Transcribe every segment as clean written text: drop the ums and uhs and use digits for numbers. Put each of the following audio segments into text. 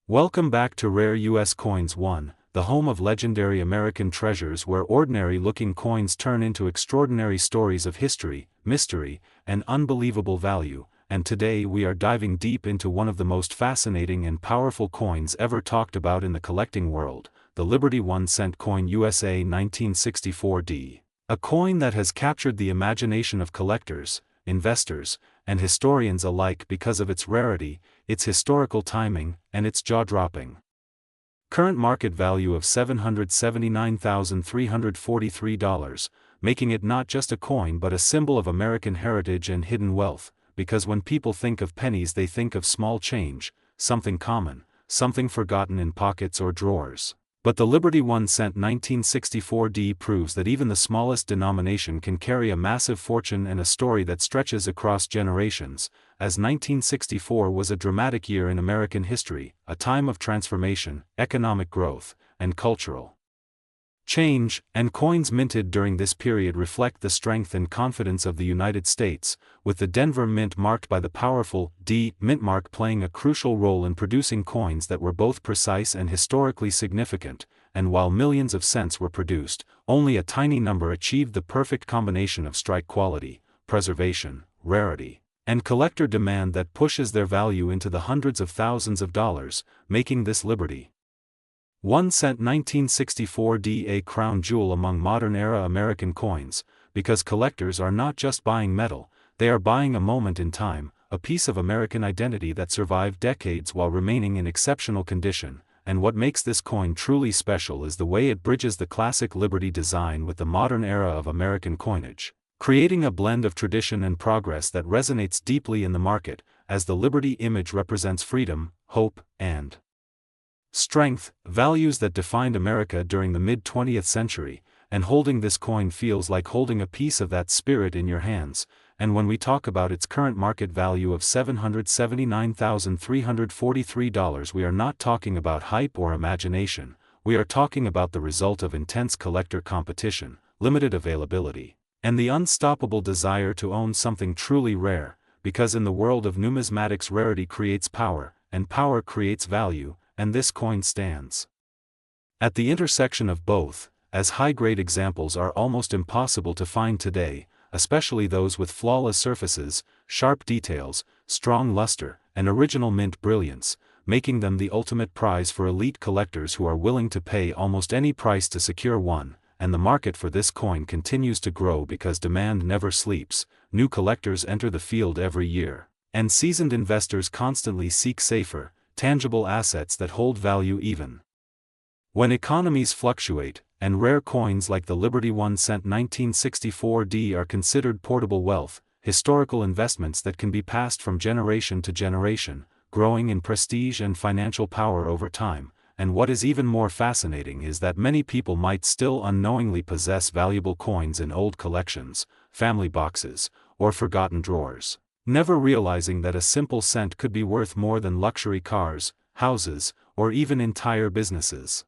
Welcome back to Rare U.S. Coins 1, the home of legendary American treasures where ordinary-looking coins turn into extraordinary stories of history, mystery, and unbelievable value, and today we are diving deep into one of the most fascinating and powerful coins ever talked about in the collecting world, the Liberty 1-cent coin USA 1964D. A coin that has captured the imagination of collectors, investors, and historians alike because of its rarity, its historical timing, and its jaw-dropping current market value of $779,343, making it not just a coin but a symbol of American heritage and hidden wealth, because when people think of pennies they think of small change, something common, something forgotten in pockets or drawers. But the Liberty 1-cent 1964D proves that even the smallest denomination can carry a massive fortune and a story that stretches across generations, as 1964 was a dramatic year in American history, a time of transformation, economic growth, and cultural change, and coins minted during this period reflect the strength and confidence of the United States, with the Denver Mint marked by the powerful D mint mark playing a crucial role in producing coins that were both precise and historically significant, and while millions of cents were produced, only a tiny number achieved the perfect combination of strike quality, preservation, rarity, and collector demand that pushes their value into the hundreds of thousands of dollars, making this Liberty 1-cent 1964D a crown jewel among modern-era American coins, because collectors are not just buying metal, they are buying a moment in time, a piece of American identity that survived decades while remaining in exceptional condition, and what makes this coin truly special is the way it bridges the classic Liberty design with the modern era of American coinage, creating a blend of tradition and progress that resonates deeply in the market, as the Liberty image represents freedom, hope, and strength, values that defined America during the mid-20th century, and holding this coin feels like holding a piece of that spirit in your hands. And when we talk about its current market value of $779,343, we are not talking about hype or imagination, we are talking about the result of intense collector competition, limited availability, and the unstoppable desire to own something truly rare, because in the world of numismatics rarity creates power, and power creates value, and this coin stands at the intersection of both, as high-grade examples are almost impossible to find today, especially those with flawless surfaces, sharp details, strong luster, and original mint brilliance, making them the ultimate prize for elite collectors who are willing to pay almost any price to secure one, and the market for this coin continues to grow because demand never sleeps, new collectors enter the field every year, and seasoned investors constantly seek safer, tangible assets that hold value even when economies fluctuate, and rare coins like the Liberty 1-cent 1964D are considered portable wealth, historical investments that can be passed from generation to generation, growing in prestige and financial power over time. And what is even more fascinating is that many people might still unknowingly possess valuable coins in old collections, family boxes, or forgotten drawers, never realizing that a simple cent could be worth more than luxury cars, houses, or even entire businesses.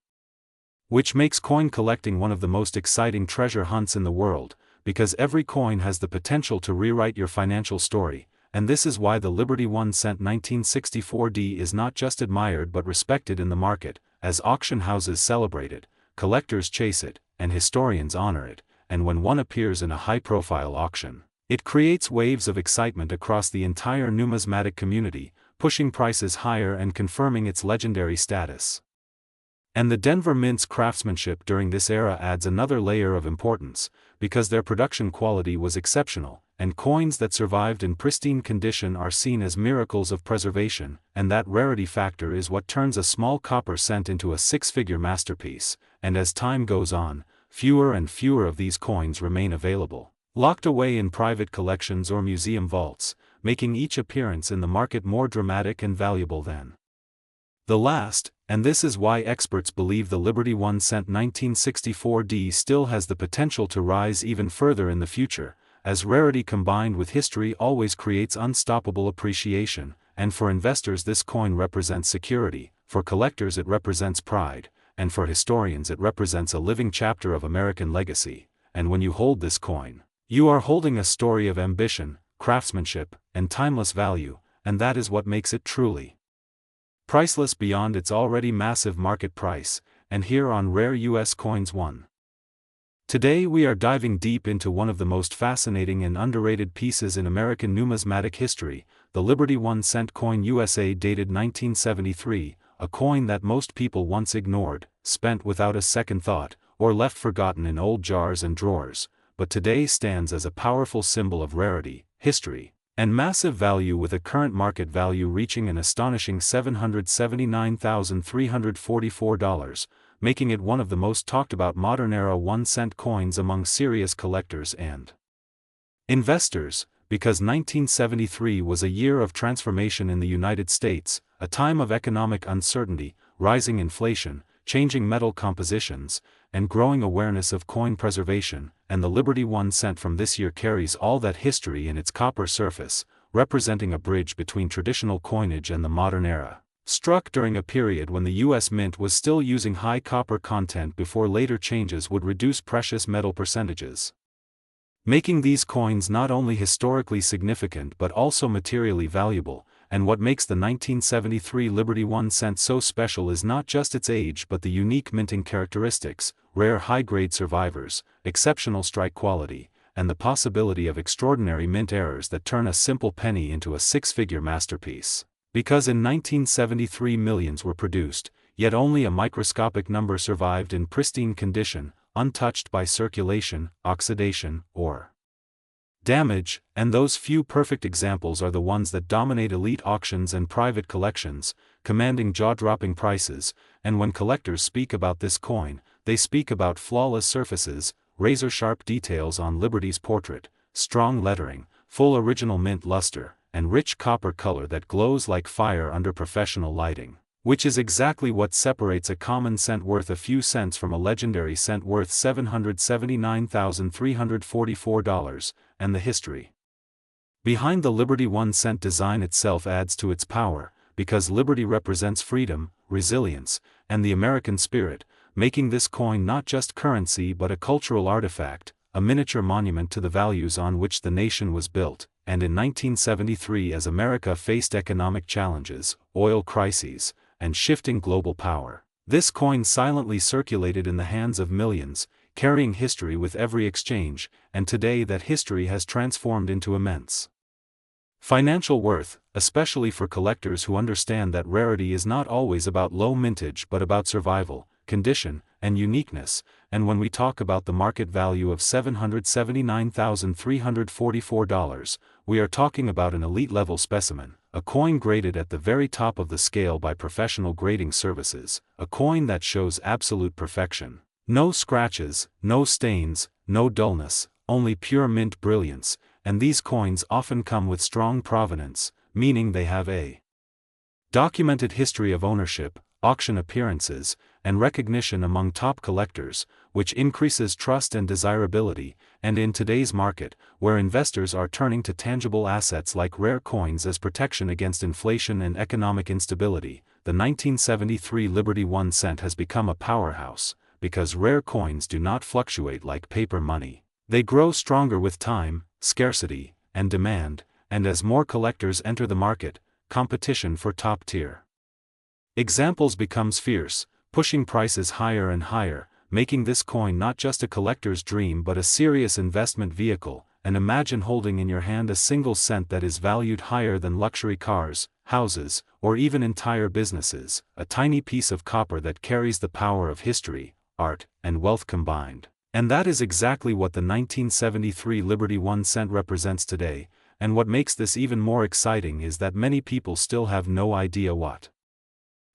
Which makes coin collecting one of the most exciting treasure hunts in the world, because every coin has the potential to rewrite your financial story, and this is why the Liberty 1-cent 1964D is not just admired but respected in the market, as auction houses celebrate it, collectors chase it, and historians honor it, and when one appears in a high-profile auction, it creates waves of excitement across the entire numismatic community, pushing prices higher and confirming its legendary status. And the Denver Mint's craftsmanship during this era adds another layer of importance, because their production quality was exceptional, and coins that survived in pristine condition are seen as miracles of preservation, and that rarity factor is what turns a small copper cent into a six-figure masterpiece, and as time goes on, fewer and fewer of these coins remain available, locked away in private collections or museum vaults, making each appearance in the market more dramatic and valuable than the last, and this is why experts believe the Liberty 1-cent 1964D still has the potential to rise even further in the future, as rarity combined with history always creates unstoppable appreciation, and for investors this coin represents security, for collectors it represents pride, and for historians it represents a living chapter of American legacy, and when you hold this coin, you are holding a story of ambition, craftsmanship, and timeless value, and that is what makes it truly priceless beyond its already massive market price, and here on Rare U.S. Coins 1. Today we are diving deep into one of the most fascinating and underrated pieces in American numismatic history, the Liberty 1 cent coin USA dated 1973, a coin that most people once ignored, spent without a second thought, or left forgotten in old jars and drawers, but today stands as a powerful symbol of rarity, history, and massive value, with a current market value reaching an astonishing $779,344, making it one of the most talked about modern-era 1-cent coins among serious collectors and investors, because 1973 was a year of transformation in the United States, a time of economic uncertainty, rising inflation, changing metal compositions, and growing awareness of coin preservation, and the Liberty 1 cent from this year carries all that history in its copper surface, representing a bridge between traditional coinage and the modern era. Struck during a period when the U.S. Mint was still using high copper content before later changes would reduce precious metal percentages, making these coins not only historically significant but also materially valuable. And what makes the 1973 Liberty 1 cent so special is not just its age but the unique minting characteristics, rare high-grade survivors, exceptional strike quality, and the possibility of extraordinary mint errors that turn a simple penny into a six-figure masterpiece. Because in 1973 millions were produced, yet only a microscopic number survived in pristine condition, untouched by circulation, oxidation, or damage, and those few perfect examples are the ones that dominate elite auctions and private collections, commanding jaw-dropping prices. And when collectors speak about this coin, they speak about flawless surfaces, razor-sharp details on Liberty's portrait, strong lettering, full original mint luster, and rich copper color that glows like fire under professional lighting, which is exactly what separates a common cent worth a few cents from a legendary cent worth $779,344, and the history behind the Liberty 1 cent design itself adds to its power, because Liberty represents freedom, resilience, and the American spirit, making this coin not just currency but a cultural artifact, a miniature monument to the values on which the nation was built. And in 1973, as America faced economic challenges, oil crises, and shifting global power, this coin silently circulated in the hands of millions, carrying history with every exchange, and today that history has transformed into immense financial worth, especially for collectors who understand that rarity is not always about low mintage but about survival, condition, and uniqueness. And when we talk about the market value of $779,344, we are talking about an elite-level specimen, a coin graded at the very top of the scale by professional grading services, a coin that shows absolute perfection. No scratches, no stains, no dullness, only pure mint brilliance, and these coins often come with strong provenance, meaning they have a documented history of ownership, auction appearances, and recognition among top collectors, which increases trust and desirability. And in today's market, where investors are turning to tangible assets like rare coins as protection against inflation and economic instability, the 1973 Liberty 1 cent has become a powerhouse, because rare coins do not fluctuate like paper money. They grow stronger with time, scarcity, and demand, and as more collectors enter the market, competition for top-tier examples becomes fierce, pushing prices higher and higher, making this coin not just a collector's dream but a serious investment vehicle. And imagine holding in your hand a single cent that is valued higher than luxury cars, houses, or even entire businesses, a tiny piece of copper that carries the power of history, art, and wealth combined. And that is exactly what the 1973 Liberty 1 cent represents today, and what makes this even more exciting is that many people still have no idea what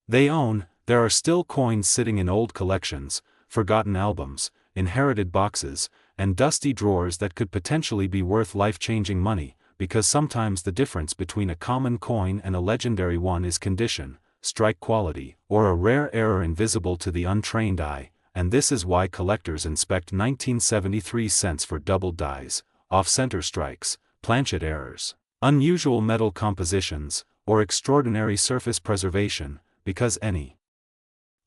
they own. There are still coins sitting in old collections, forgotten albums, inherited boxes, and dusty drawers that could potentially be worth life-changing money, because sometimes the difference between a common coin and a legendary one is condition, strike quality, or a rare error invisible to the untrained eye. And this is why collectors inspect 1973 cents for doubled dies, off-center strikes, planchet errors, unusual metal compositions, or extraordinary surface preservation, because any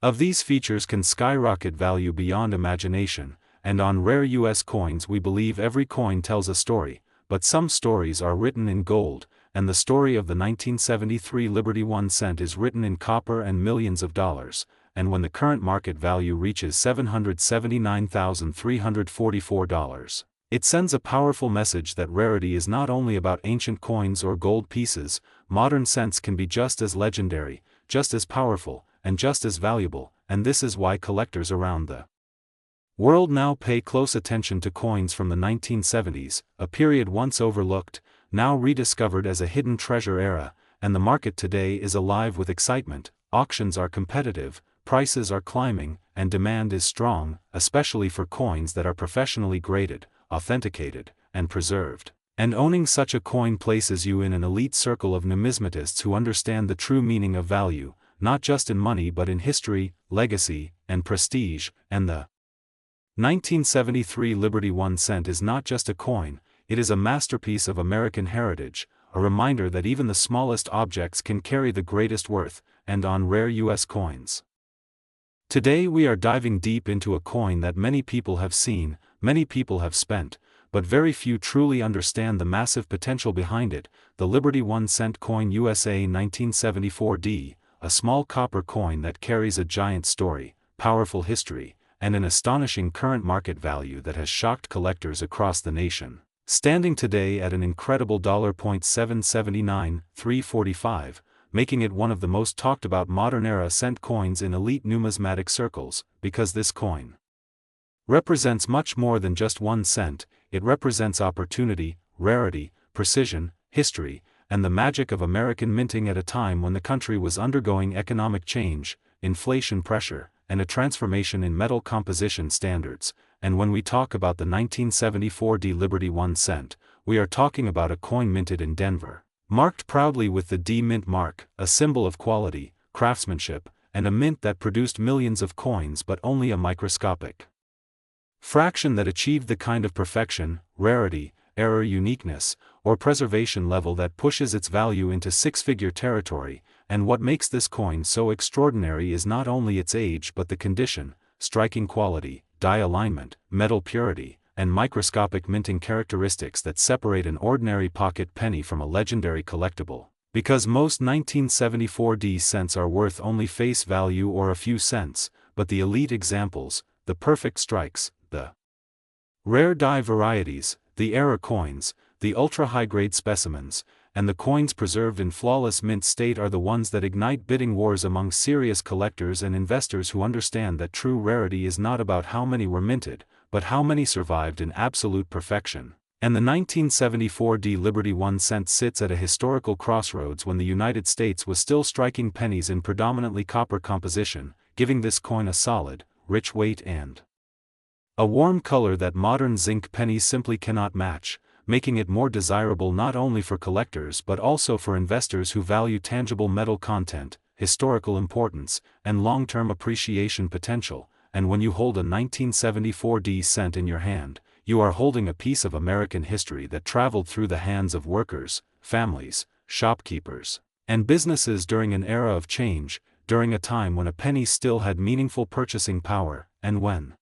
of these features can skyrocket value beyond imagination. And on Rare U.S. Coins we believe every coin tells a story, but some stories are written in gold, and the story of the 1973 Liberty 1 cent is written in copper and millions of dollars, and when the current market value reaches $779,344. It sends a powerful message that rarity is not only about ancient coins or gold pieces. Modern cents can be just as legendary, just as powerful, and just as valuable, and this is why collectors around the world now pay close attention to coins from the 1970s, a period once overlooked, now rediscovered as a hidden treasure era, and the market today is alive with excitement. Auctions are competitive, prices are climbing, and demand is strong, especially for coins that are professionally graded, authenticated, and preserved. And owning such a coin places you in an elite circle of numismatists who understand the true meaning of value, not just in money but in history, legacy, and prestige. And the 1973 Liberty 1 cent is not just a coin, it is a masterpiece of American heritage, a reminder that even the smallest objects can carry the greatest worth, and on rare U.S. coins. Today we are diving deep into a coin that many people have seen, many people have spent, but very few truly understand the massive potential behind it, the Liberty 1 cent coin USA 1974D, a small copper coin that carries a giant story, powerful history, and an astonishing current market value that has shocked collectors across the nation, standing today at an incredible $779,345, making it one of the most talked about modern-era cent coins in elite numismatic circles, because this coin represents much more than just 1 cent. It represents opportunity, rarity, precision, history, and the magic of American minting at a time when the country was undergoing economic change, inflation pressure, and a transformation in metal composition standards. And when we talk about the 1974 Liberty 1 cent, we are talking about a coin minted in Denver, marked proudly with the D Mint mark, a symbol of quality, craftsmanship, and a mint that produced millions of coins but only a microscopic fraction that achieved the kind of perfection, rarity, error, uniqueness, or preservation level that pushes its value into six-figure territory. And what makes this coin so extraordinary is not only its age but the condition, striking quality, die alignment, metal purity, and microscopic minting characteristics that separate an ordinary pocket penny from a legendary collectible. Because most 1974D cents are worth only face value or a few cents, but the elite examples, the perfect strikes, the rare die varieties, the error coins, the ultra-high-grade specimens, and the coins preserved in flawless mint state are the ones that ignite bidding wars among serious collectors and investors who understand that true rarity is not about how many were minted, but how many survived in absolute perfection. And the 1974D Liberty 1 cent sits at a historical crossroads when the United States was still striking pennies in predominantly copper composition, giving this coin a solid, rich weight and a warm color that modern zinc pennies simply cannot match, making it more desirable not only for collectors but also for investors who value tangible metal content, historical importance, and long-term appreciation potential. And when you hold a 1974D cent in your hand, you are holding a piece of American history that traveled through the hands of workers, families, shopkeepers, and businesses during an era of change, during a time when a penny still had meaningful purchasing power, and when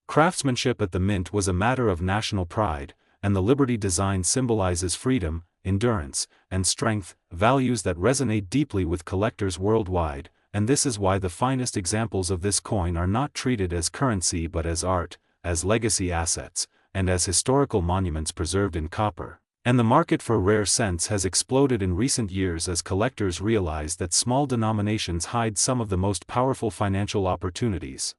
craftsmanship at the mint was a matter of national pride, and the Liberty design symbolizes freedom, endurance, and strength, values that resonate deeply with collectors worldwide. And this is why the finest examples of this coin are not treated as currency but as art, as legacy assets, and as historical monuments preserved in copper. And the market for rare cents has exploded in recent years as collectors realize that small denominations hide some of the most powerful financial opportunities.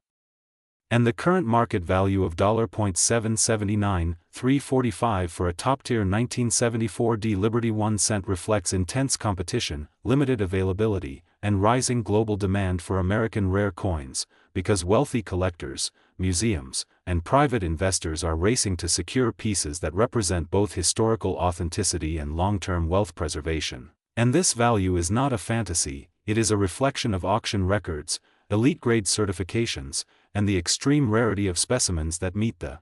And the current market value of $779,345 for a top-tier 1974D Liberty 1 cent reflects intense competition, limited availability, and rising global demand for American rare coins, because wealthy collectors, museums, and private investors are racing to secure pieces that represent both historical authenticity and long-term wealth preservation. And this value is not a fantasy, it is a reflection of auction records, elite-grade certifications, and the extreme rarity of specimens that meet the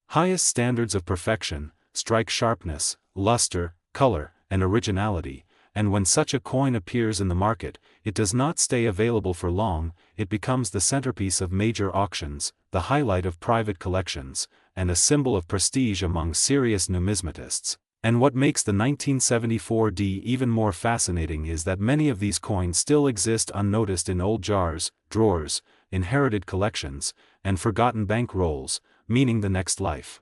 highest standards of perfection, strike sharpness, luster, color, and originality. And when such a coin appears in the market, it does not stay available for long, it becomes the centerpiece of major auctions, the highlight of private collections, and a symbol of prestige among serious numismatists. And what makes the 1974D even more fascinating is that many of these coins still exist unnoticed in old jars, drawers, inherited collections, and forgotten bank rolls, meaning the next life.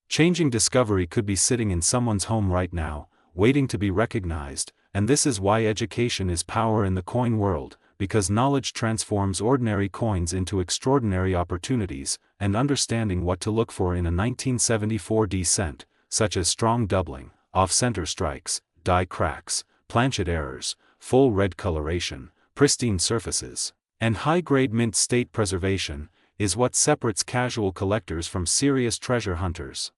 Changing discovery could be sitting in someone's home right now, waiting to be recognized, and this is why education is power in the coin world, because knowledge transforms ordinary coins into extraordinary opportunities, and understanding what to look for in a 1974D cent, such as strong doubling, off-center strikes, die cracks, planchet errors, full red coloration, pristine surfaces, and high-grade mint state preservation, is what separates casual collectors from serious treasure hunters.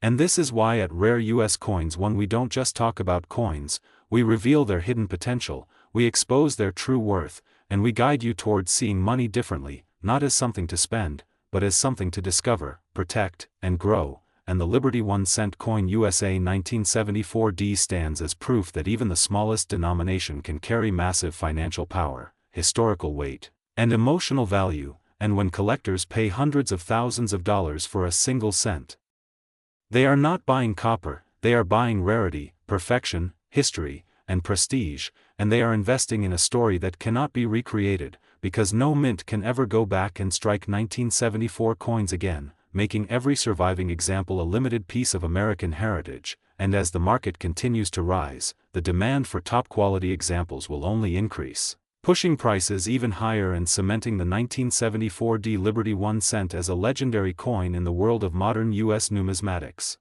And this is why at Rare US Coins One we don't just talk about coins, we reveal their hidden potential, we expose their true worth, and we guide you towards seeing money differently, not as something to spend, but as something to discover, protect, and grow. And the Liberty 1 cent coin USA 1974D stands as proof that even the smallest denomination can carry massive financial power, historical weight, and emotional value, and when collectors pay hundreds of thousands of dollars for a single cent, they are not buying copper, they are buying rarity, perfection, history, and prestige, and they are investing in a story that cannot be recreated, because no mint can ever go back and strike 1974 coins again, making every surviving example a limited piece of American heritage. And as the market continues to rise, the demand for top-quality examples will only increase, pushing prices even higher and cementing the 1974D Liberty 1 cent as a legendary coin in the world of modern U.S. numismatics.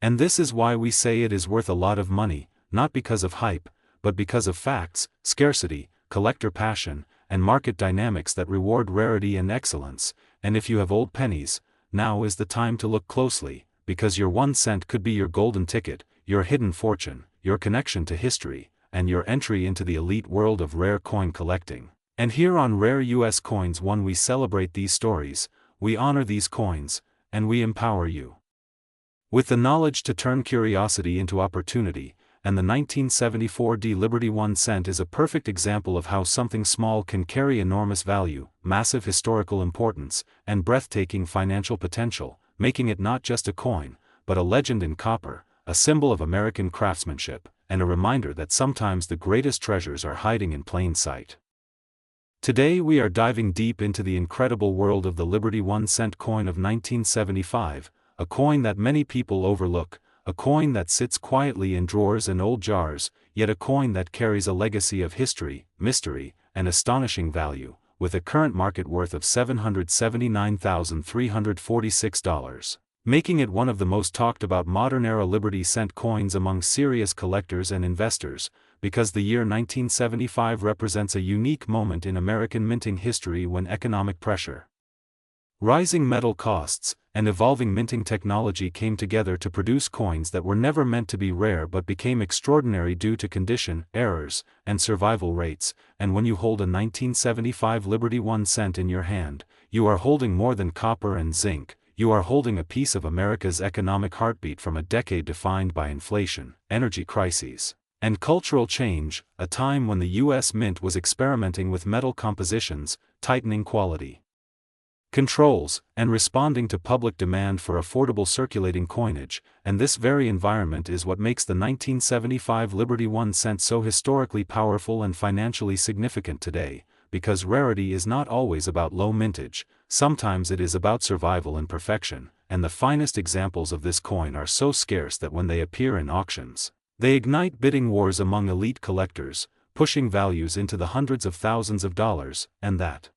And this is why we say it is worth a lot of money, not because of hype, but because of facts, scarcity, collector passion, and market dynamics that reward rarity and excellence. And if you have old pennies, now is the time to look closely, because your 1 cent could be your golden ticket, your hidden fortune, your connection to history, and your entry into the elite world of rare coin collecting. And here on Rare US Coins One we celebrate these stories, we honor these coins, and we empower you with the knowledge to turn curiosity into opportunity. And the 1974D Liberty 1 cent is a perfect example of how something small can carry enormous value, massive historical importance, and breathtaking financial potential, making it not just a coin, but a legend in copper, a symbol of American craftsmanship, and a reminder that sometimes the greatest treasures are hiding in plain sight. Today we are diving deep into the incredible world of the Liberty 1 cent coin of 1975, a coin that many people overlook, a coin that sits quietly in drawers and old jars, yet a coin that carries a legacy of history, mystery, and astonishing value, with a current market worth of $779,346, making it one of the most talked about modern-era Liberty cent coins among serious collectors and investors, because the year 1975 represents a unique moment in American minting history when economic pressure, rising metal costs, and evolving minting technology came together to produce coins that were never meant to be rare but became extraordinary due to condition, errors, and survival rates. And when you hold a 1975 Liberty 1 cent in your hand, you are holding more than copper and zinc, you are holding a piece of America's economic heartbeat from a decade defined by inflation, energy crises, and cultural change, a time when the U.S. Mint was experimenting with metal compositions, tightening quality controls, and responding to public demand for affordable circulating coinage. And this very environment is what makes the 1975 Liberty 1 cent so historically powerful and financially significant today, because rarity is not always about low mintage, sometimes it is about survival and perfection, and the finest examples of this coin are so scarce that when they appear in auctions, they ignite bidding wars among elite collectors, pushing values into the hundreds of thousands of dollars. And that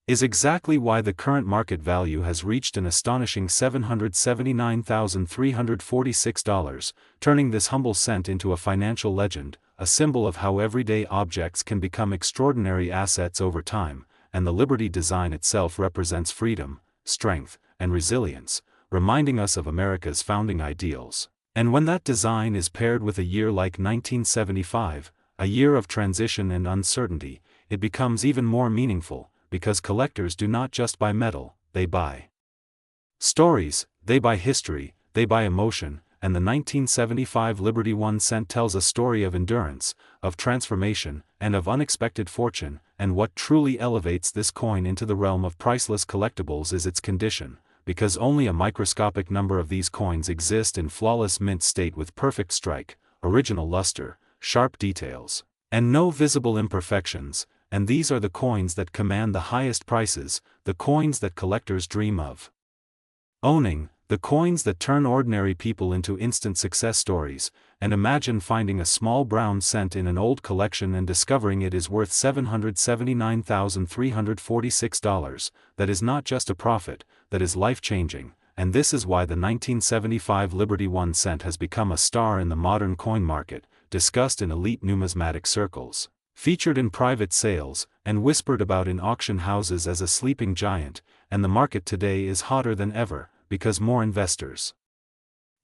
is exactly why the current market value has reached an astonishing $779,346, turning this humble cent into a financial legend, a symbol of how everyday objects can become extraordinary assets over time. And the Liberty design itself represents freedom, strength, and resilience, reminding us of America's founding ideals. And when that design is paired with a year like 1975, a year of transition and uncertainty, it becomes even more meaningful, because collectors do not just buy metal, they buy stories, they buy history, they buy emotion. And the 1975 Liberty 1 cent tells a story of endurance, of transformation, and of unexpected fortune. And what truly elevates this coin into the realm of priceless collectibles is its condition, because only a microscopic number of these coins exist in flawless mint state with perfect strike, original luster, sharp details, and no visible imperfections, and these are the coins that command the highest prices, the coins that collectors dream of owning, the coins that turn ordinary people into instant success stories. And imagine finding a small brown cent in an old collection and discovering it is worth $779,346. That is not just a profit, that is life-changing, and this is why the 1975 Liberty 1 cent has become a star in the modern coin market, discussed in elite numismatic circles, featured in private sales, and whispered about in auction houses as a sleeping giant. And the market today is hotter than ever, because more investors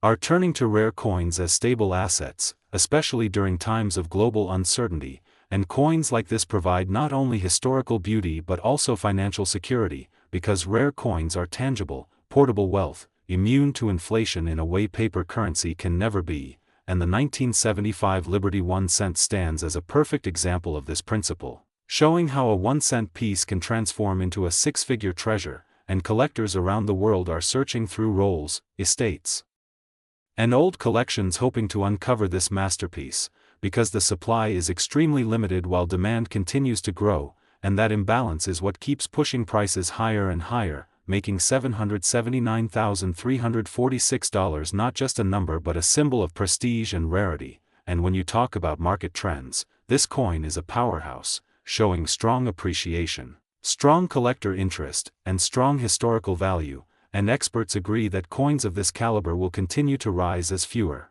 are turning to rare coins as stable assets, especially during times of global uncertainty, and coins like this provide not only historical beauty but also financial security, because rare coins are tangible, portable wealth, immune to inflation in a way paper currency can never be, and the 1975 Liberty 1 cent stands as a perfect example of this principle, showing how a 1-cent piece can transform into a six-figure treasure, and collectors around the world are searching through rolls, estates, and old collections hoping to uncover this masterpiece, because the supply is extremely limited while demand continues to grow, and that imbalance is what keeps pushing prices higher and higher, making $779,346 not just a number but a symbol of prestige and rarity. And when you talk about market trends, this coin is a powerhouse, showing strong appreciation, strong collector interest, and strong historical value, and experts agree that coins of this caliber will continue to rise as fewer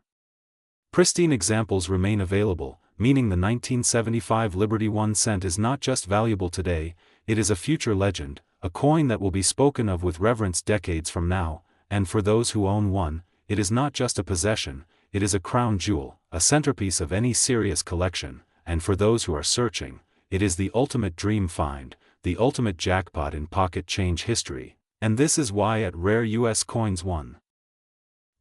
pristine examples remain available, meaning the 1975 Liberty 1 cent is not just valuable today, it is a future legend, a coin that will be spoken of with reverence decades from now. And for those who own one, it is not just a possession, it is a crown jewel, a centerpiece of any serious collection, and for those who are searching, it is the ultimate dream find, the ultimate jackpot in pocket change history. And this is why at Rare US Coins 1.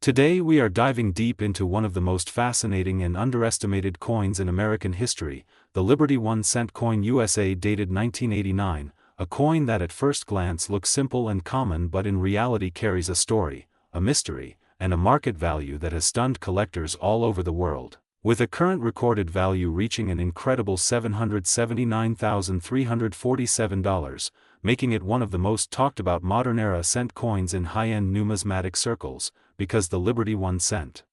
Today we are diving deep into one of the most fascinating and underestimated coins in American history, the Liberty 1 cent coin USA dated 1989, a coin that at first glance looks simple and common but in reality carries a story, a mystery, and a market value that has stunned collectors all over the world, with a current recorded value reaching an incredible $779,347, making it one of the most talked about modern-era cent coins in high-end numismatic circles, because the Liberty 1 cent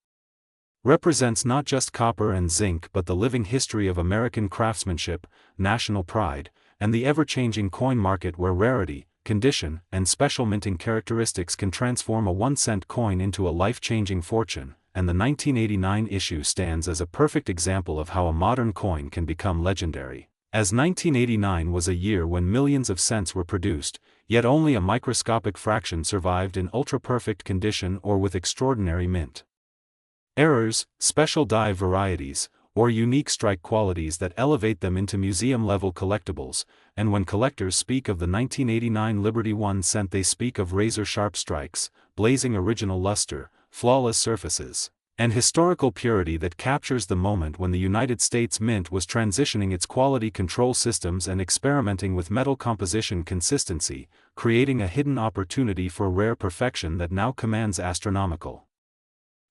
represents not just copper and zinc but the living history of American craftsmanship, national pride, and the ever-changing coin market where rarity, condition, and special minting characteristics can transform a 1-cent coin into a life-changing fortune. And the 1989 issue stands as a perfect example of how a modern coin can become legendary. As 1989 was a year when millions of cents were produced, yet only a microscopic fraction survived in ultra-perfect condition or with extraordinary mint errors, special die varieties, or unique strike qualities that elevate them into museum-level collectibles. And when collectors speak of the 1989 Liberty 1 cent, they speak of razor-sharp strikes, blazing original luster, flawless surfaces, and historical purity that captures the moment when the United States Mint was transitioning its quality control systems and experimenting with metal composition consistency, creating a hidden opportunity for rare perfection that now commands astronomical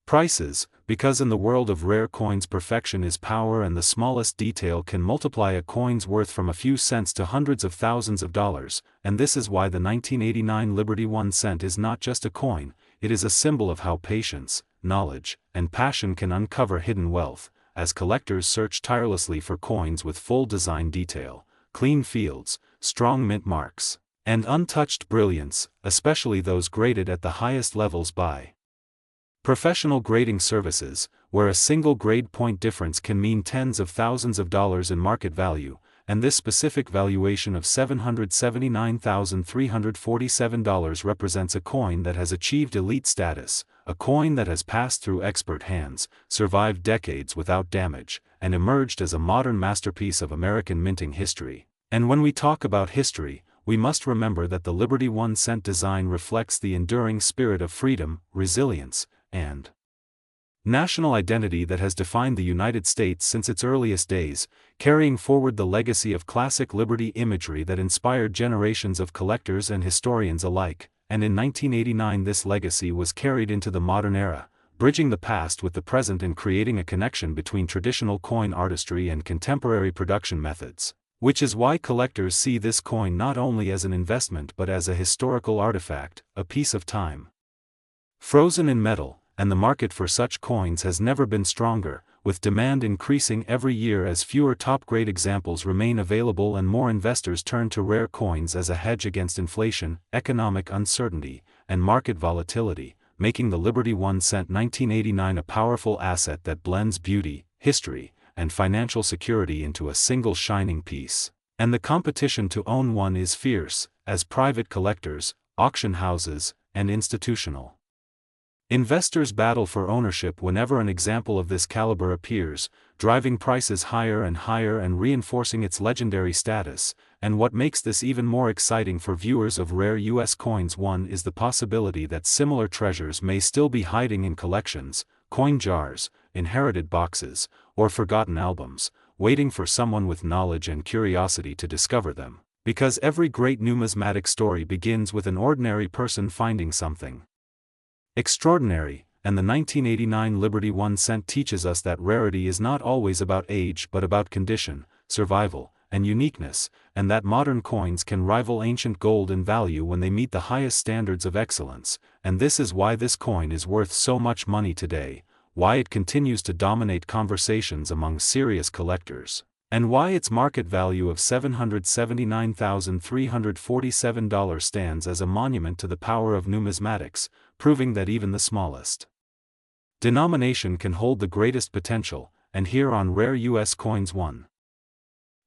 prices, because in the world of rare coins perfection is power and the smallest detail can multiply a coin's worth from a few cents to hundreds of thousands of dollars. And this is why the 1989 Liberty 1 cent is not just a coin, it is a symbol of how patience, knowledge, and passion can uncover hidden wealth, as collectors search tirelessly for coins with full design detail, clean fields, strong mint marks, and untouched brilliance, especially those graded at the highest levels by professional grading services, where a single grade point difference can mean tens of thousands of dollars in market value. And this specific valuation of $779,347 represents a coin that has achieved elite status, a coin that has passed through expert hands, survived decades without damage, and emerged as a modern masterpiece of American minting history. And when we talk about history, we must remember that the Liberty 1 cent design reflects the enduring spirit of freedom, resilience, and national identity that has defined the United States since its earliest days, carrying forward the legacy of classic liberty imagery that inspired generations of collectors and historians alike. and in 1989 this legacy was carried into the modern era, bridging the past with the present and creating a connection between traditional coin artistry and contemporary production methods. Which is why collectors see this coin not only as an investment but as a historical artifact, a piece of time frozen in metal, and the market for such coins has never been stronger, with demand increasing every year as fewer top-grade examples remain available and more investors turn to rare coins as a hedge against inflation, economic uncertainty, and market volatility, making the Liberty 1 cent 1989 a powerful asset that blends beauty, history, and financial security into a single shining piece. And the competition to own one is fierce, as private collectors, auction houses, and institutional investors battle for ownership whenever an example of this caliber appears, driving prices higher and reinforcing its legendary status. And what makes this even more exciting for viewers of rare U.S. coins is the possibility that similar treasures may still be hiding in collections, coin jars, inherited boxes, or forgotten albums, waiting for someone with knowledge and curiosity to discover them. Because every great numismatic story begins with an ordinary person finding something extraordinary, and the 1989 Liberty 1 cent teaches us that rarity is not always about age but about condition, survival, and uniqueness, and that modern coins can rival ancient gold in value when they meet the highest standards of excellence. And this is why this coin is worth so much money today, why it continues to dominate conversations among serious collectors, and why its market value of $779,347 stands as a monument to the power of numismatics, proving that even the smallest denomination can hold the greatest potential. And here on Rare U.S. Coins 1.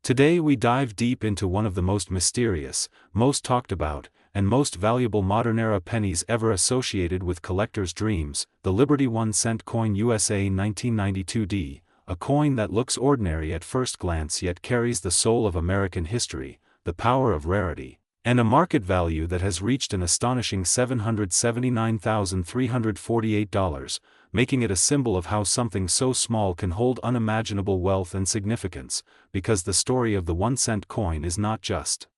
Today we dive deep into one of the most mysterious, most talked about, and most valuable modern-era pennies ever associated with collectors' dreams, the Liberty 1 cent coin USA 1992D, a coin that looks ordinary at first glance yet carries the soul of American history, the power of rarity, and a market value that has reached an astonishing $779,348, making it a symbol of how something so small can hold unimaginable wealth and significance. Because the story of the 1 cent coin is not just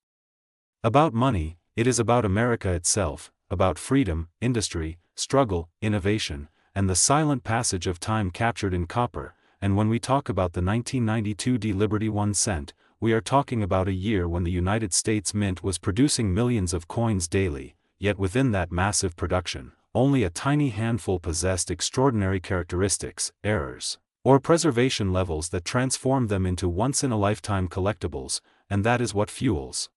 about money, it is about America itself, about freedom, industry, struggle, innovation, and the silent passage of time captured in copper. And when we talk about the 1992 Liberty 1 cent, we are talking about a year when the United States Mint was producing millions of coins daily, yet within that massive production, only a tiny handful possessed extraordinary characteristics, errors, or preservation levels that transformed them into once-in-a-lifetime collectibles. And that is what fuels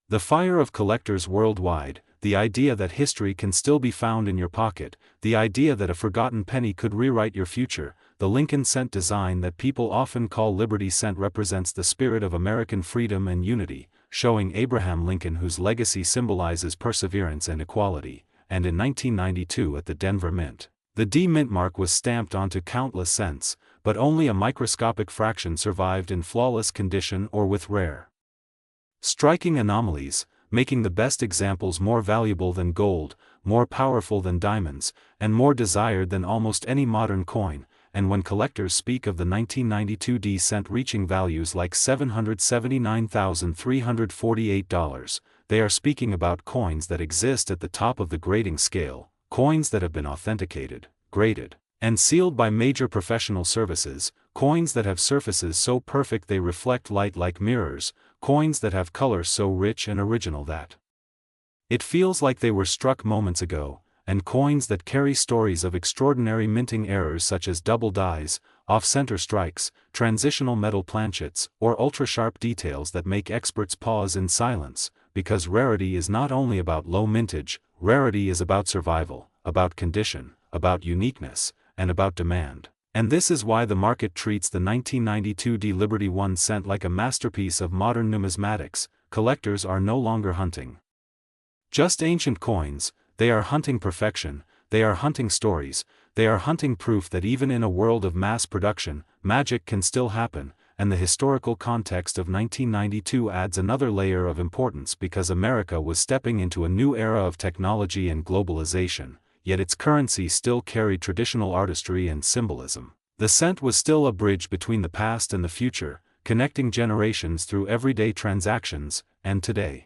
the fire of collectors worldwide, the idea that history can still be found in your pocket, the idea that a forgotten penny could rewrite your future. The Lincoln cent design that people often call Liberty cent represents the spirit of American freedom and unity, showing Abraham Lincoln, whose legacy symbolizes perseverance and equality. And in 1992 at the Denver Mint, the D Mint mark was stamped onto countless cents, but only a microscopic fraction survived in flawless condition or with rare, striking anomalies, making the best examples more valuable than gold, more powerful than diamonds, and more desired than almost any modern coin. And when collectors speak of the 1992 D cent reaching values like $779,348, they are speaking about coins that exist at the top of the grading scale, coins that have been authenticated, graded, and sealed by major professional services, coins that have surfaces so perfect they reflect light like mirrors, coins that have colors so rich and original that it feels like they were struck moments ago, and coins that carry stories of extraordinary minting errors such as double dies, off-center strikes, transitional metal planchets, or ultra-sharp details that make experts pause in silence. Because rarity is not only about low mintage, rarity is about survival, about condition, about uniqueness, and about demand. And this is why the market treats the 1992 D Liberty 1 cent like a masterpiece of modern numismatics. Collectors are no longer hunting just ancient coins, they are hunting perfection, they are hunting stories, they are hunting proof that even in a world of mass production, magic can still happen. And the historical context of 1992 adds another layer of importance because America was stepping into a new era of technology and globalization, yet its currency still carried traditional artistry and symbolism. The cent was still a bridge between the past and the future, connecting generations through everyday transactions. And today,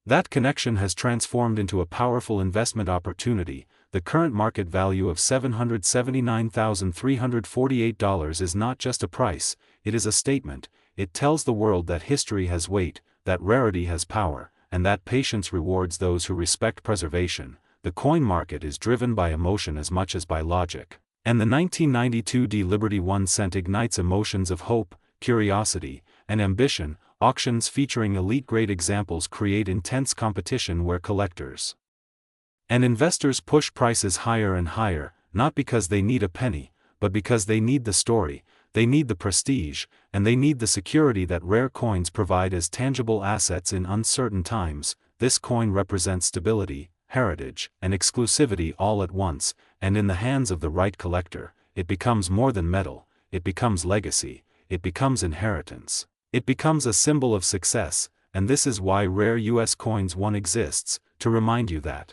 That connection has transformed into a powerful investment opportunity. The current market value of $779,348 is not just a price, it is a statement. It tells the world that history has weight, that rarity has power, and that patience rewards those who respect preservation. The coin market is driven by emotion as much as by logic. And the 1992 Liberty 1 cent ignites emotions of hope, curiosity, and ambition. Auctions featuring elite-grade examples create intense competition where collectors and investors push prices higher and higher, not because they need a penny, but because they need the story, they need the prestige, and they need the security that rare coins provide as tangible assets in uncertain times. This coin represents stability, heritage, and exclusivity all at once, and in the hands of the right collector, it becomes more than metal, it becomes legacy, it becomes inheritance. It becomes a symbol of success, and this is why Rare US Coins 1 exists, to remind you that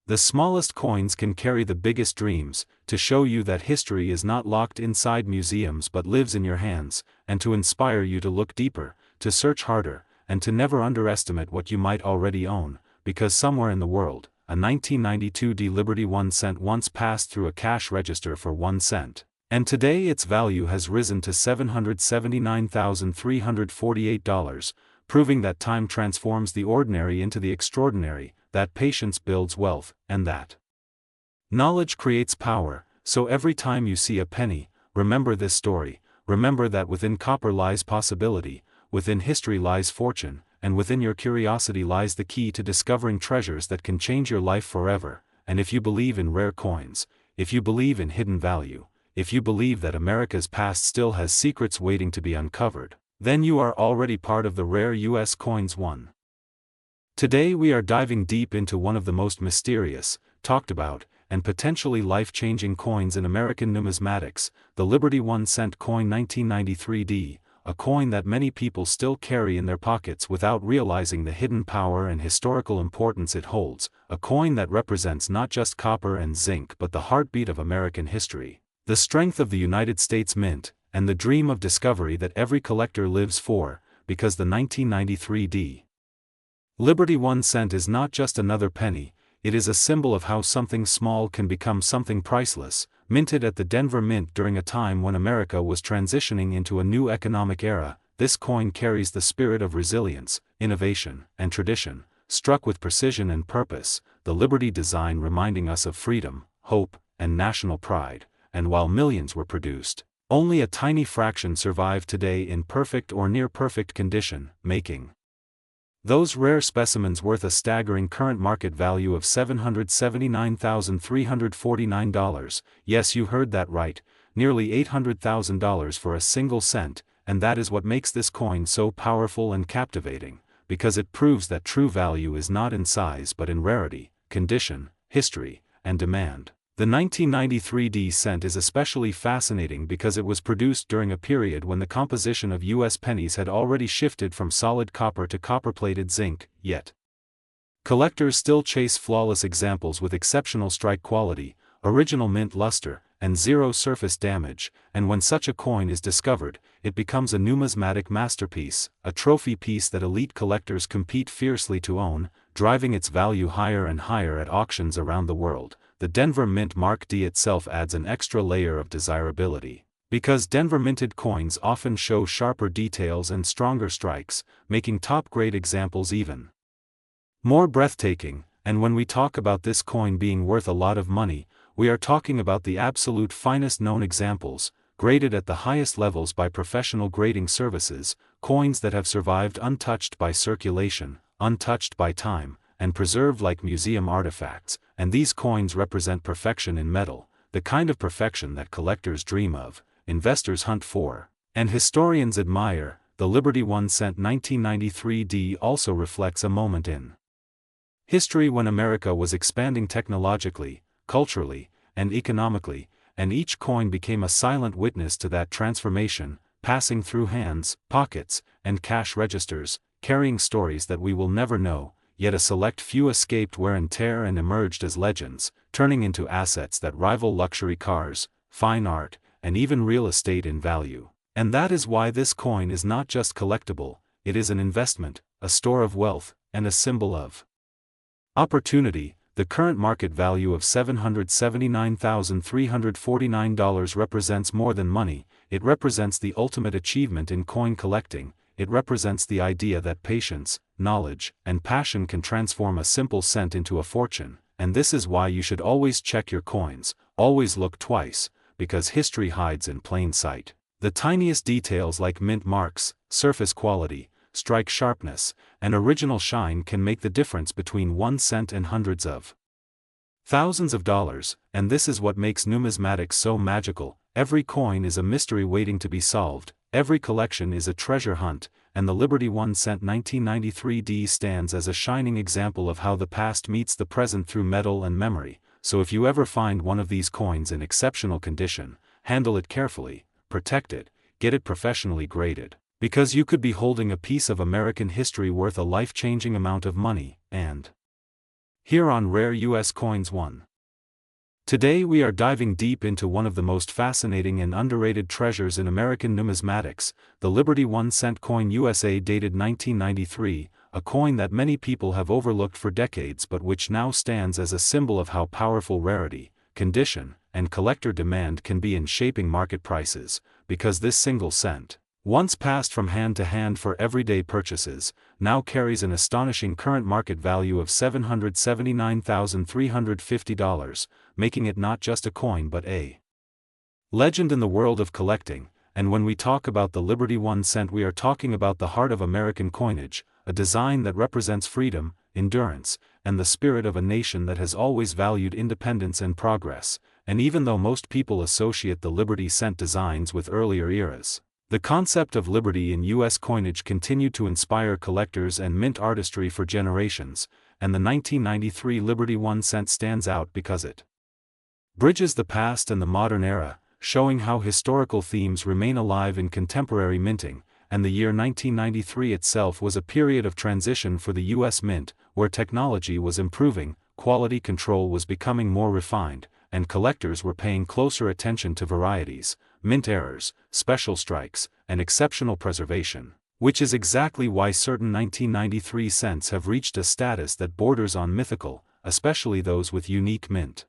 the smallest coins can carry the biggest dreams, to show you that history is not locked inside museums but lives in your hands, and to inspire you to look deeper, to search harder, and to never underestimate what you might already own, because somewhere in the world, a 1992 Liberty 1 cent once passed through a cash register for 1 cent. And today its value has risen to $779,348, proving that time transforms the ordinary into the extraordinary, that patience builds wealth, and that knowledge creates power. So every time you see a penny, remember this story, remember that within copper lies possibility, within history lies fortune, and within your curiosity lies the key to discovering treasures that can change your life forever. And if you believe in rare coins, if you believe in hidden value, if you believe that America's past still has secrets waiting to be uncovered, then you are already part of the Rare US Coins 1. Today we are diving deep into one of the most mysterious, talked about, and potentially life-changing coins in American numismatics, the Liberty 1 cent coin 1993D, a coin that many people still carry in their pockets without realizing the hidden power and historical importance it holds, a coin that represents not just copper and zinc but the heartbeat of American history, the strength of the United States Mint, and the dream of discovery that every collector lives for, because the 1993D Liberty 1 cent is not just another penny, it is a symbol of how something small can become something priceless. Minted at the Denver Mint during a time when America was transitioning into a new economic era, this coin carries the spirit of resilience, innovation, and tradition, struck with precision and purpose, the Liberty design reminding us of freedom, hope, and national pride. And while millions were produced, only a tiny fraction survive today in perfect or near-perfect condition, making those rare specimens worth a staggering current market value of $779,349. Yes, you heard that right, nearly $800,000 for a single cent, and that is what makes this coin so powerful and captivating, because it proves that true value is not in size but in rarity, condition, history, and demand. The 1993D cent is especially fascinating because it was produced during a period when the composition of U.S. pennies had already shifted from solid copper to copper-plated zinc, yet collectors still chase flawless examples with exceptional strike quality, original mint luster, and zero surface damage, and when such a coin is discovered, it becomes a numismatic masterpiece, a trophy piece that elite collectors compete fiercely to own, driving its value higher and higher at auctions around the world. The Denver Mint Mark D itself adds an extra layer of desirability, because Denver minted coins often show sharper details and stronger strikes, making top-grade examples even more breathtaking. And when we talk about this coin being worth a lot of money, we are talking about the absolute finest known examples, graded at the highest levels by professional grading services, coins that have survived untouched by circulation, untouched by time, and preserved like museum artifacts. And these coins represent perfection in metal, the kind of perfection that collectors dream of, investors hunt for, and historians admire. The Liberty 1 cent 1993D also reflects a moment in history when America was expanding technologically, culturally, and economically, and each coin became a silent witness to that transformation, passing through hands, pockets, and cash registers, carrying stories that we will never know. Yet a select few escaped wear and tear and emerged as legends, turning into assets that rival luxury cars, fine art, and even real estate in value. And that is why this coin is not just collectible, it is an investment, a store of wealth, and a symbol of opportunity. The current market value of $779,349 represents more than money. It represents the ultimate achievement in coin collecting. It represents the idea that patience, knowledge, and passion can transform a simple cent into a fortune. And this is why you should always check your coins, always look twice, because history hides in plain sight. The tiniest details like mint marks, surface quality, strike sharpness, and original shine can make the difference between 1 cent and hundreds of thousands of dollars, and this is what makes numismatics so magical. Every coin is a mystery waiting to be solved, every collection is a treasure hunt, and the Liberty 1 cent 1993D stands as a shining example of how the past meets the present through metal and memory. So if you ever find one of these coins in exceptional condition, handle it carefully, protect it, get it professionally graded, because you could be holding a piece of American history worth a life-changing amount of money. And here on Rare U.S. Coins 1. Today we are diving deep into one of the most fascinating and underrated treasures in American numismatics, the Liberty 1 cent coin USA dated 1993, a coin that many people have overlooked for decades but which now stands as a symbol of how powerful rarity, condition, and collector demand can be in shaping market prices, because this single cent, once passed from hand to hand for everyday purchases, now carries an astonishing current market value of $779,350, making it not just a coin but a legend in the world of collecting. And when we talk about the Liberty 1 cent, we are talking about the heart of American coinage, a design that represents freedom, endurance, and the spirit of a nation that has always valued independence and progress. And even though most people associate the Liberty cent designs with earlier eras, the concept of liberty in U.S. coinage continued to inspire collectors and mint artistry for generations, and the 1993 Liberty 1 cent stands out because it bridges the past and the modern era, showing how historical themes remain alive in contemporary minting. And the year 1993 itself was a period of transition for the U.S. Mint, where technology was improving, quality control was becoming more refined, and collectors were paying closer attention to varieties, mint errors, special strikes, and exceptional preservation, which is exactly why certain 1993 cents have reached a status that borders on mythical, especially those with unique mint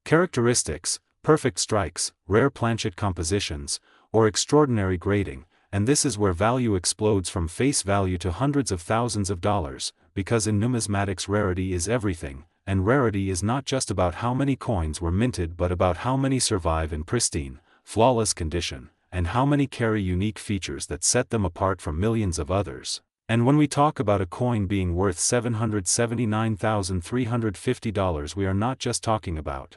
characteristics, perfect strikes, rare planchet compositions, or extraordinary grading. And this is where value explodes from face value to hundreds of thousands of dollars, because in numismatics rarity is everything, and rarity is not just about how many coins were minted but about how many survive in pristine, flawless condition, and how many carry unique features that set them apart from millions of others. And when we talk about a coin being worth $779,350, we are not just talking about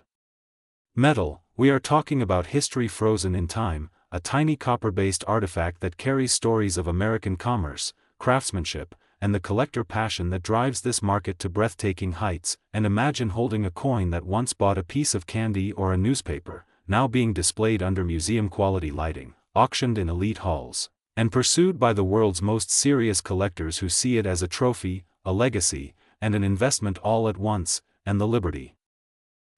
metal, we are talking about history frozen in time, a tiny copper-based artifact that carries stories of American commerce, craftsmanship, and the collector passion that drives this market to breathtaking heights. And imagine holding a coin that once bought a piece of candy or a newspaper, now being displayed under museum-quality lighting, auctioned in elite halls, and pursued by the world's most serious collectors who see it as a trophy, a legacy, and an investment all at once. And the Liberty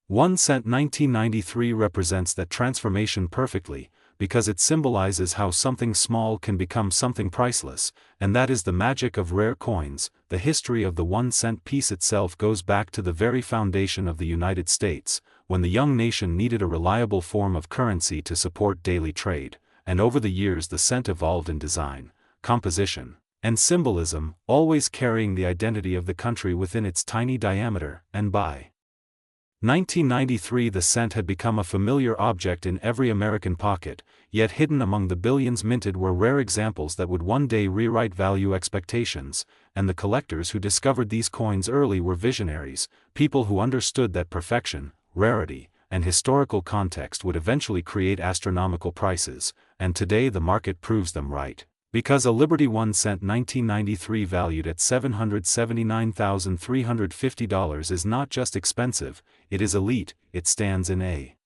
1 cent 1993 represents that transformation perfectly, because it symbolizes how something small can become something priceless, and that is the magic of rare coins. The history of the 1 cent piece itself goes back to the very foundation of the United States, when the young nation needed a reliable form of currency to support daily trade, and over the years the cent evolved in design, composition, and symbolism, always carrying the identity of the country within its tiny diameter. And by 1993 the cent had become a familiar object in every American pocket, yet hidden among the billions minted were rare examples that would one day rewrite value expectations. And the collectors who discovered these coins early were visionaries, people who understood that perfection, rarity, and historical context would eventually create astronomical prices. And today the market proves them right, because a Liberty 1 cent 1993 valued at $779,350 is not just expensive, it is elite. It stands in a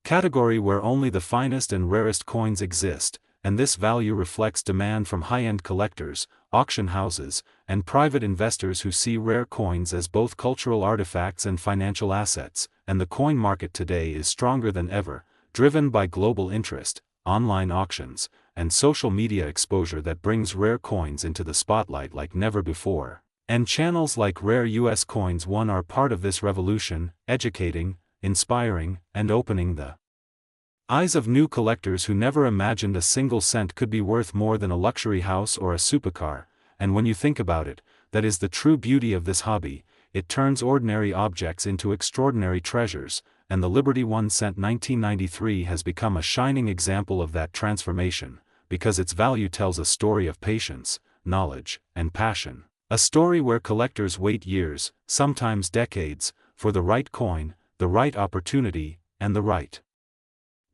category where only the finest and rarest coins exist, and this value reflects demand from high-end collectors, auction houses, and private investors who see rare coins as both cultural artifacts and financial assets. And the coin market today is stronger than ever, driven by global interest, online auctions, and social media exposure that brings rare coins into the spotlight like never before. And channels like Rare US Coins 1 are part of this revolution, educating, inspiring, and opening the eyes of new collectors who never imagined a single cent could be worth more than a luxury house or a supercar. And when you think about it, that is the true beauty of this hobby. It turns ordinary objects into extraordinary treasures, and the Liberty 1 cent 1993 has become a shining example of that transformation, because its value tells a story of patience, knowledge, and passion. A story where collectors wait years, sometimes decades, for the right coin, the right opportunity, and the right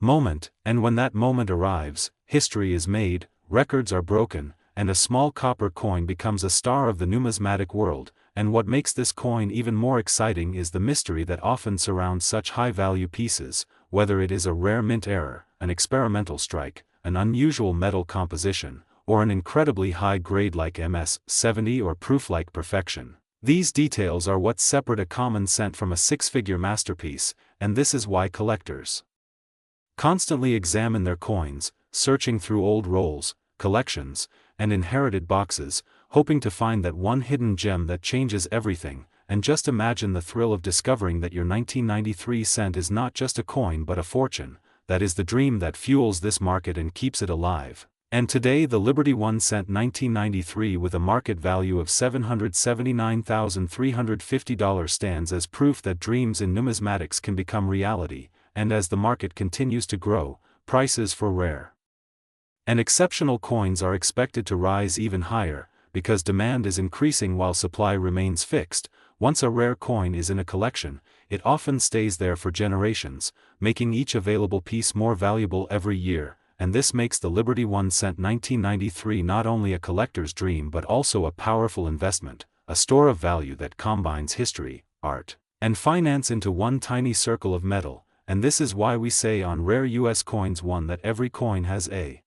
moment, and when that moment arrives, history is made, records are broken, and a small copper coin becomes a star of the numismatic world. And what makes this coin even more exciting is the mystery that often surrounds such high-value pieces, whether it is a rare mint error, an experimental strike, an unusual metal composition, or an incredibly high grade like MS-70 or proof-like perfection. These details are what separate a common cent from a six-figure masterpiece, and this is why collectors constantly examine their coins, searching through old rolls, collections, and inherited boxes, hoping to find that one hidden gem that changes everything. And just imagine the thrill of discovering that your 1993 cent is not just a coin but a fortune. That is the dream that fuels this market and keeps it alive. And today the Liberty 1 cent 1993 with a market value of $779,350 stands as proof that dreams in numismatics can become reality, and as the market continues to grow, prices for rare and exceptional coins are expected to rise even higher, because demand is increasing while supply remains fixed. Once a rare coin is in a collection, it often stays there for generations, making each available piece more valuable every year, and this makes the Liberty 1 cent 1993 not only a collector's dream but also a powerful investment, a store of value that combines history, art, and finance into one tiny circle of metal. And this is why we say on Rare US Coins 1 that every coin has a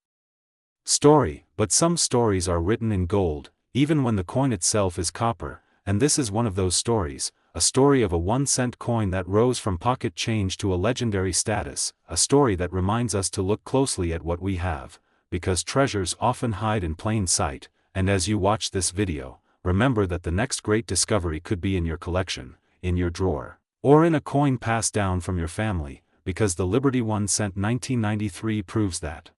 story, but some stories are written in gold, even when the coin itself is copper, and this is one of those stories, a story of a 1 cent coin that rose from pocket change to a legendary status, a story that reminds us to look closely at what we have, because treasures often hide in plain sight. And as you watch this video, remember that the next great discovery could be in your collection, in your drawer, or in a coin passed down from your family, because the Liberty 1 cent 1993 proves that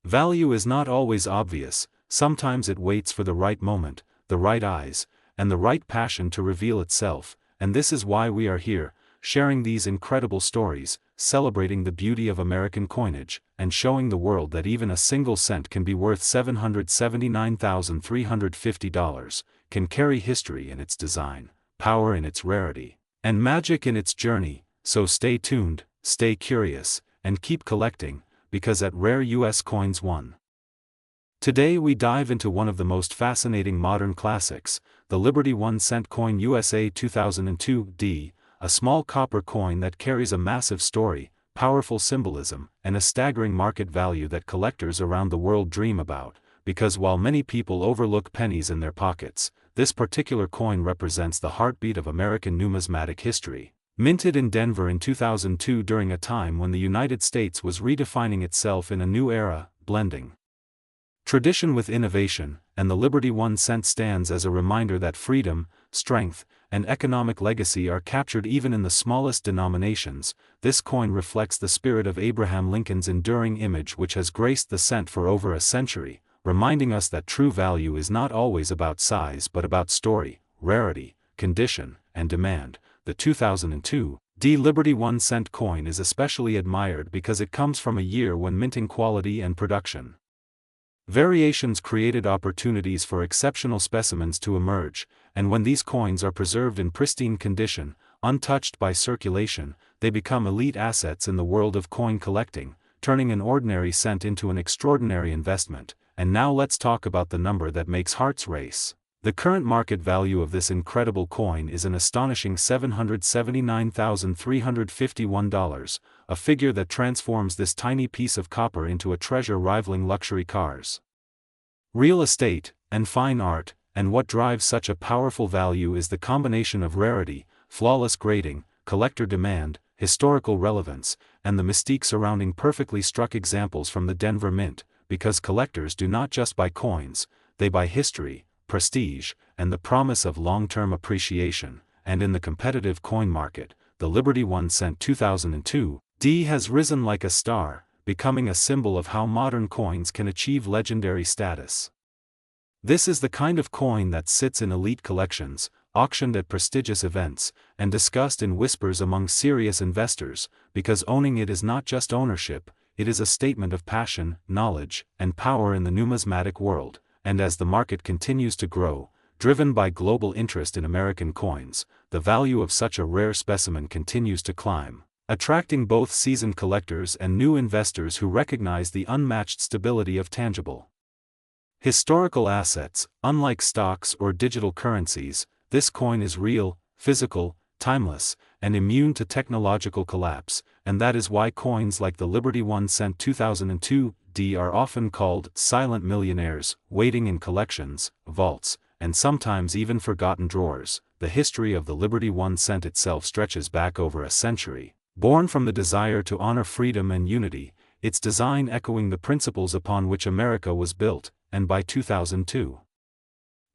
value is not always obvious. Sometimes it waits for the right moment, the right eyes, and the right passion to reveal itself. And this is why we are here, sharing these incredible stories, celebrating the beauty of American coinage, and showing the world that even a single cent can be worth $779,350, can carry history in its design, power in its rarity, and magic in its journey. So stay tuned, stay curious, and keep collecting, because at Rare US Coins 1. Today we dive into one of the most fascinating modern classics, the Liberty 1 cent coin USA 2002D, a small copper coin that carries a massive story, powerful symbolism, and a staggering market value that collectors around the world dream about. Because while many people overlook pennies in their pockets, this particular coin represents the heartbeat of American numismatic history. Minted in Denver in 2002 during a time when the United States was redefining itself in a new era, blending tradition with innovation, and the Liberty 1 cent stands as a reminder that freedom, strength, and economic legacy are captured even in the smallest denominations. This coin reflects the spirit of Abraham Lincoln's enduring image which has graced the cent for over a century, reminding us that true value is not always about size but about story, rarity, condition, and demand. The 2002D Liberty 1 cent coin is especially admired because it comes from a year when minting quality and production variations created opportunities for exceptional specimens to emerge, and when these coins are preserved in pristine condition, untouched by circulation, they become elite assets in the world of coin collecting, turning an ordinary cent into an extraordinary investment. And now let's talk about the number that makes hearts race. The current market value of this incredible coin is an astonishing $779,351, a figure that transforms this tiny piece of copper into a treasure rivaling luxury cars, real estate, and fine art. And what drives such a powerful value is the combination of rarity, flawless grading, collector demand, historical relevance, and the mystique surrounding perfectly struck examples from the Denver Mint, because collectors do not just buy coins, they buy history, prestige, and the promise of long-term appreciation, and in the competitive coin market, the Liberty 1 cent 2002 D has risen like a star, becoming a symbol of how modern coins can achieve legendary status. This is the kind of coin that sits in elite collections, auctioned at prestigious events, and discussed in whispers among serious investors, because owning it is not just ownership, it is a statement of passion, knowledge, and power in the numismatic world, and as the market continues to grow, driven by global interest in American coins, the value of such a rare specimen continues to climb, attracting both seasoned collectors and new investors who recognize the unmatched stability of tangible historical assets. Unlike stocks or digital currencies, this coin is real, physical, timeless, and immune to technological collapse, and that is why coins like the Liberty 1 cent 2002 D are often called silent millionaires, waiting in collections, vaults, and sometimes even forgotten drawers. The history of the Liberty 1 cent itself stretches back over a century. Born from the desire to honor freedom and unity, its design echoing the principles upon which America was built, and by 2002,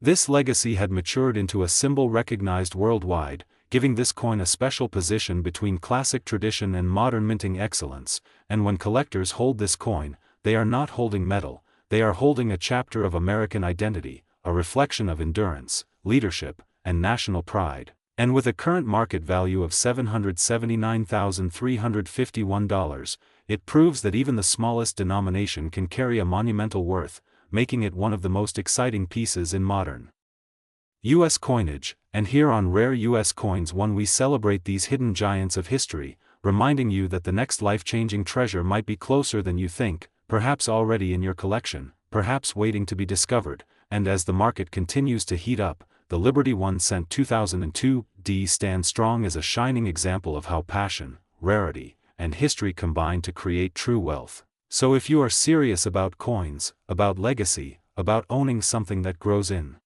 this legacy had matured into a symbol recognized worldwide, giving this coin a special position between classic tradition and modern minting excellence. And when collectors hold this coin, they are not holding metal, they are holding a chapter of American identity, a reflection of endurance, leadership, and national pride. And with a current market value of $779,351, it proves that even the smallest denomination can carry a monumental worth, making it one of the most exciting pieces in modern U.S. coinage. And here on Rare U.S. Coins One we celebrate these hidden giants of history, reminding you that the next life-changing treasure might be closer than you think, perhaps already in your collection, perhaps waiting to be discovered. And as the market continues to heat up, the Liberty 1 cent 2002 D stands strong as a shining example of how passion, rarity, and history combine to create true wealth. So if you are serious about coins, about legacy, about owning something that grows in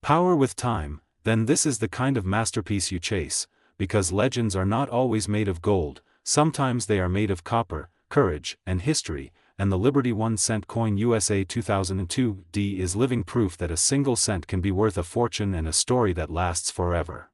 power with time, then this is the kind of masterpiece you chase, because legends are not always made of gold, sometimes they are made of copper, courage, and history, and the Liberty 1 cent coin USA 2002 D is living proof that a single cent can be worth a fortune and a story that lasts forever.